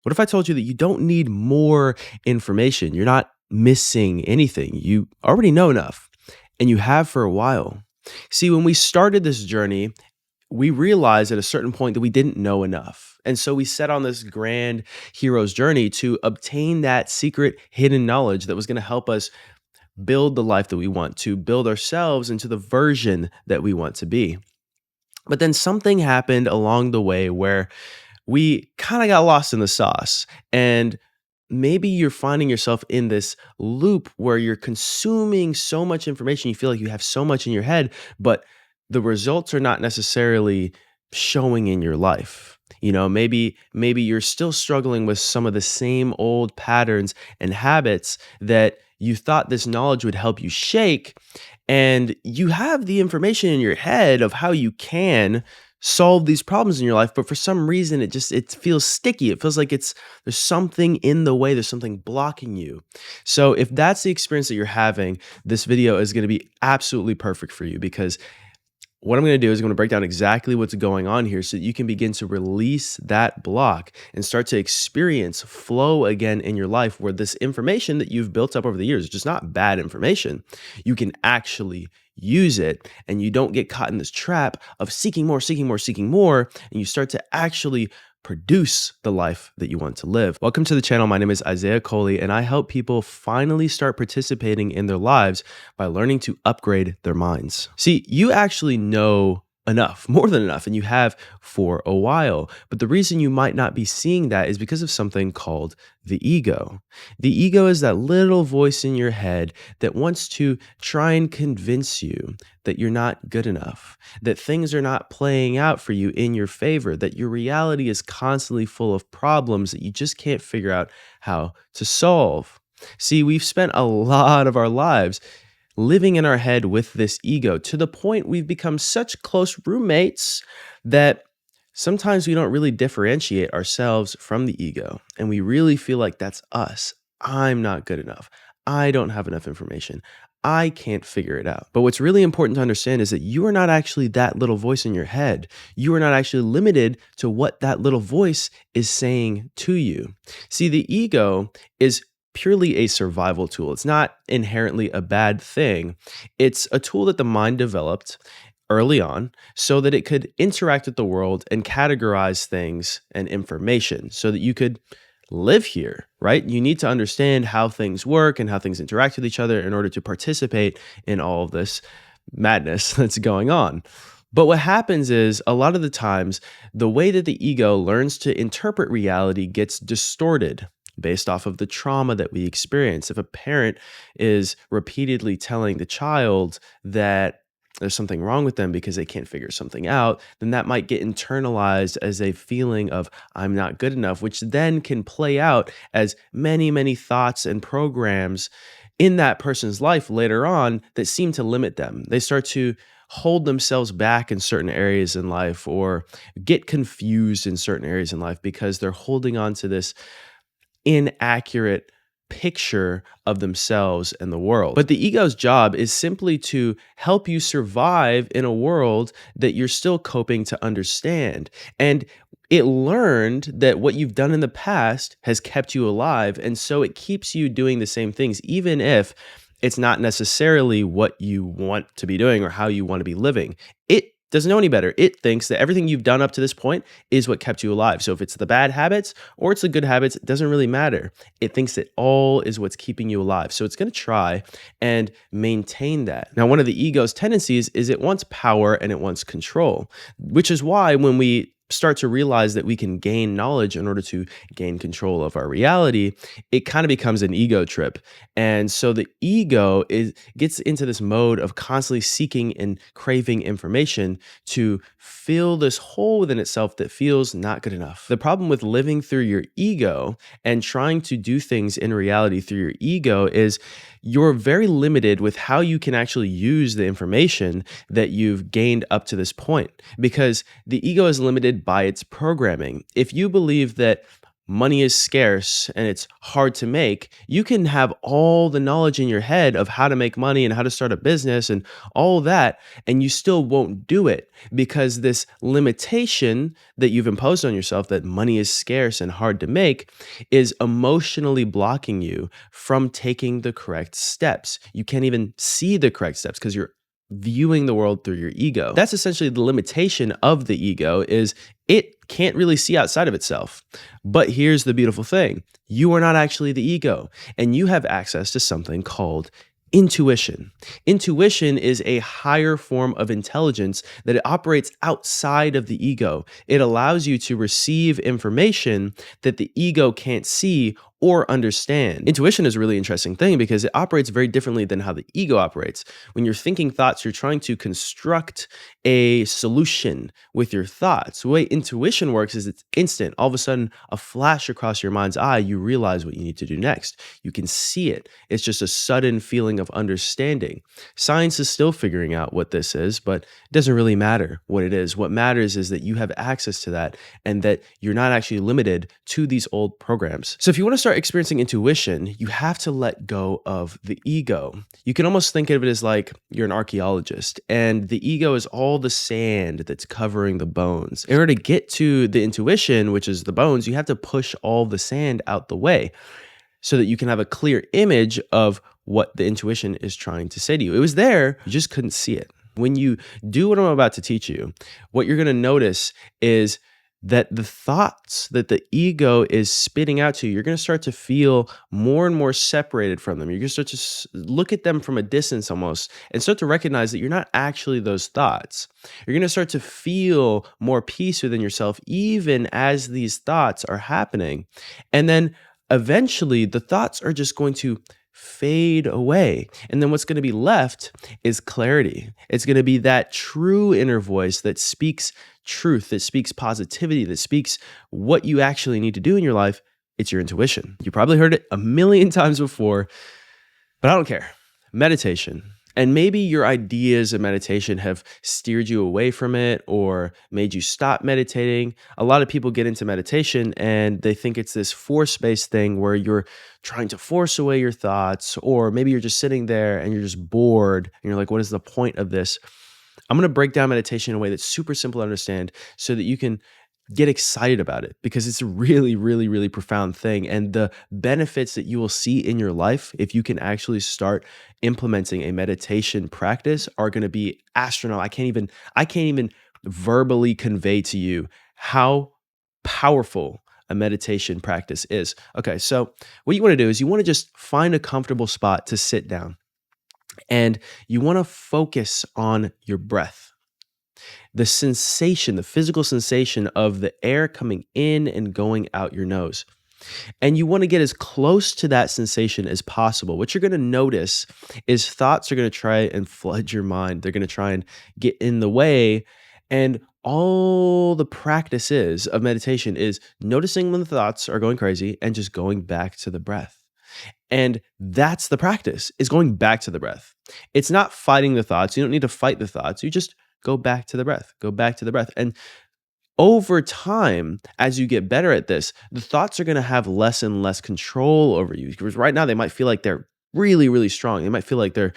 What if I told you that you don't need more information? You're not missing anything. You already know enough, and you have for a while. See, when we started this journey, we realized at a certain point that we didn't know enough. And so we set on this grand hero's journey to obtain that secret hidden knowledge that was going to help us build the life that we want, to build ourselves into the version that we want to be. But then something happened along the way where we kind of got lost in the sauce. And maybe you're finding yourself in this loop where you're consuming so much information. You feel like you have so much in your head, but the results are not necessarily showing in your life. Maybe you're still struggling with some of the same old patterns and habits that you thought this knowledge would help you shake. And you have the information in your head of how you can solve these problems in your life, but for some reason it feels sticky. It feels like there's something in the way, there's something blocking you. So if that's the experience that you're having, this video is going to be absolutely perfect for you, because what I'm going to do is I'm going to break down exactly what's going on here so that you can begin to release that block and start to experience flow again in your life, where this information that you've built up over the years is just not bad information. You can actually use it, and you don't get caught in this trap of seeking more, seeking more, seeking more, and you start to actually produce the life that you want to live. Welcome to the channel. My name is Isaiah Coley, and I help people finally start participating in their lives by learning to upgrade their minds. See, you actually know enough, more than enough, and you have for a while. But the reason you might not be seeing that is because of something called the ego. The ego is that little voice in your head that wants to try and convince you that you're not good enough, that things are not playing out for you in your favor, that your reality is constantly full of problems that you just can't figure out how to solve. See, we've spent a lot of our lives living in our head with this ego, to the point we've become such close roommates that sometimes we don't really differentiate ourselves from the ego. And we really feel like that's us. I'm not good enough. I don't have enough information. I can't figure it out. But what's really important to understand is that you are not actually that little voice in your head. You are not actually limited to what that little voice is saying to you. See, the ego is purely a survival tool. It's not inherently a bad thing. It's a tool that the mind developed early on so that it could interact with the world and categorize things and information so that you could live here, right? You need to understand how things work and how things interact with each other in order to participate in all of this madness that's going on. But what happens is, a lot of the times, the way that the ego learns to interpret reality gets distorted based off of the trauma that we experience. If a parent is repeatedly telling the child that there's something wrong with them because they can't figure something out, then that might get internalized as a feeling of I'm not good enough, which then can play out as many, many thoughts and programs in that person's life later on that seem to limit them. They start to hold themselves back in certain areas in life, or get confused in certain areas in life because they're holding on to this inaccurate picture of themselves and the world. But the ego's job is simply to help you survive in a world that you're still coping to understand. And it learned that what you've done in the past has kept you alive. And so it keeps you doing the same things, even if it's not necessarily what you want to be doing or how you want to be living. It doesn't know any better. It thinks that everything you've done up to this point is what kept you alive. So if it's the bad habits or it's the good habits, it doesn't really matter. It thinks that all is what's keeping you alive. So it's going to try and maintain that. Now, one of the ego's tendencies is it wants power and it wants control, which is why when we start to realize that we can gain knowledge in order to gain control of our reality, it kind of becomes an ego trip. And so the ego gets into this mode of constantly seeking and craving information to fill this hole within itself that feels not good enough. The problem with living through your ego and trying to do things in reality through your ego is you're very limited with how you can actually use the information that you've gained up to this point, because the ego is limited by its programming. If you believe that money is scarce and it's hard to make, you can have all the knowledge in your head of how to make money and how to start a business and all that, and you still won't do it because this limitation that you've imposed on yourself, that money is scarce and hard to make, is emotionally blocking you from taking the correct steps. You can't even see the correct steps because you're viewing the world through your ego. That's essentially the limitation of the ego, is it can't really see outside of itself. But here's the beautiful thing. You are not actually the ego, and you have access to something called intuition. Intuition is a higher form of intelligence that it operates outside of the ego. It allows you to receive information that the ego can't see or understand. Intuition is a really interesting thing because it operates very differently than how the ego operates. When you're thinking thoughts, you're trying to construct a solution with your thoughts. The way intuition works is it's instant. All of a sudden, a flash across your mind's eye, you realize what you need to do next. You can see it. It's just a sudden feeling of understanding. Science is still figuring out what this is, but it doesn't really matter what it is. What matters is that you have access to that and that you're not actually limited to these old programs. So if you want to start experiencing intuition, you have to let go of the ego. You can almost think of it as like you're an archaeologist and the ego is all the sand that's covering the bones. In order to get to the intuition, which is the bones, you have to push all the sand out the way so that you can have a clear image of what the intuition is trying to say to you. It was there, you just couldn't see it. When you do what I'm about to teach you, what you're going to notice is that the thoughts that the ego is spitting out to you, you're going to start to feel more and more separated from them. You're going to start to look at them from a distance almost and start to recognize that you're not actually those thoughts. You're going to start to feel more peace within yourself, even as these thoughts are happening. And then eventually the thoughts are just going to fade away. And then what's going to be left is clarity. It's going to be that true inner voice that speaks truth, that speaks positivity, that speaks what you actually need to do in your life. It's your intuition. You probably heard it a million times before, but I don't care. Meditation. And maybe your ideas of meditation have steered you away from it or made you stop meditating. A lot of people get into meditation and they think it's this force-based thing where you're trying to force away your thoughts, or maybe you're just sitting there and you're just bored and you're like, what is the point of this? I'm going to break down meditation in a way that's super simple to understand so that you can get excited about it, because it's a really, really, really profound thing. And the benefits that you will see in your life if you can actually start implementing a meditation practice are going to be astronomical. I can't even verbally convey to you how powerful a meditation practice is. Okay, so what you want to do is you want to just find a comfortable spot to sit down, and you want to focus on your breath. The sensation, the physical sensation of the air coming in and going out your nose. And you want to get as close to that sensation as possible. What you're going to notice is thoughts are going to try and flood your mind. They're going to try and get in the way. And all the practice is of meditation is noticing when the thoughts are going crazy and just going back to the breath. And that's the practice, is going back to the breath. It's not fighting the thoughts. You don't need to fight the thoughts. You just go back to the breath, go back to the breath. And over time, as you get better at this, the thoughts are going to have less and less control over you. Because right now they might feel like they're really, really strong. They might feel like they're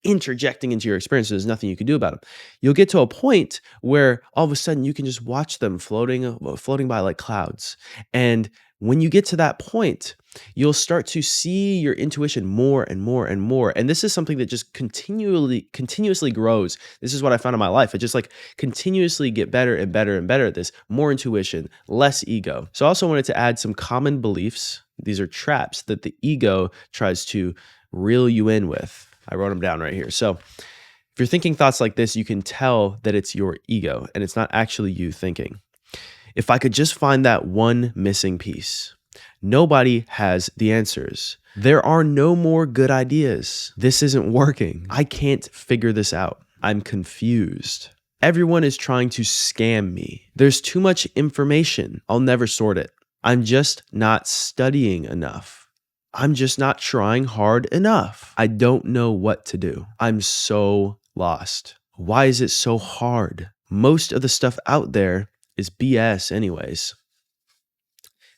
interjecting into your experience. There's nothing you can do about them. You'll get to a point where all of a sudden you can just watch them floating by like clouds. And when you get to that point, you'll start to see your intuition more and more and more. And this is something that just continuously grows. This is what I found in my life. I just like continuously get better and better and better at this. More intuition, less ego. So I also wanted to add some common beliefs. These are traps that the ego tries to reel you in with. I wrote them down right here. So if you're thinking thoughts like this, you can tell that it's your ego and it's not actually you thinking. If I could just find that one missing piece. Nobody has the answers. There are no more good ideas. This isn't working. I can't figure this out. I'm confused. Everyone is trying to scam me. There's too much information. I'll never sort it. I'm just not studying enough. I'm just not trying hard enough. I don't know what to do. I'm so lost. Why is it so hard? Most of the stuff out there is BS anyways.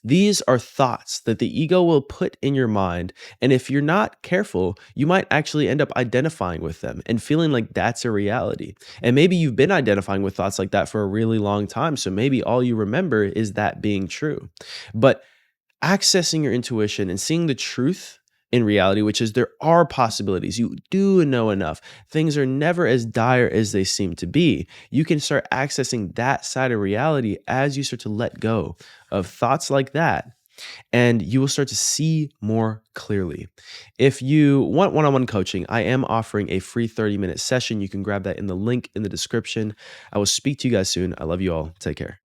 These are thoughts that the ego will put in your mind. And if you're not careful, you might actually end up identifying with them and feeling like that's a reality. And maybe you've been identifying with thoughts like that for a really long time. So maybe all you remember is that being true. But accessing your intuition and seeing the truth in reality, which is there are possibilities. You do know enough. Things are never as dire as they seem to be. You can start accessing that side of reality as you start to let go of thoughts like that, and you will start to see more clearly. If you want one on one coaching, I am offering a free 30-minute session. You can grab that in the link in the description. I will speak to you guys soon. I love you all. Take care.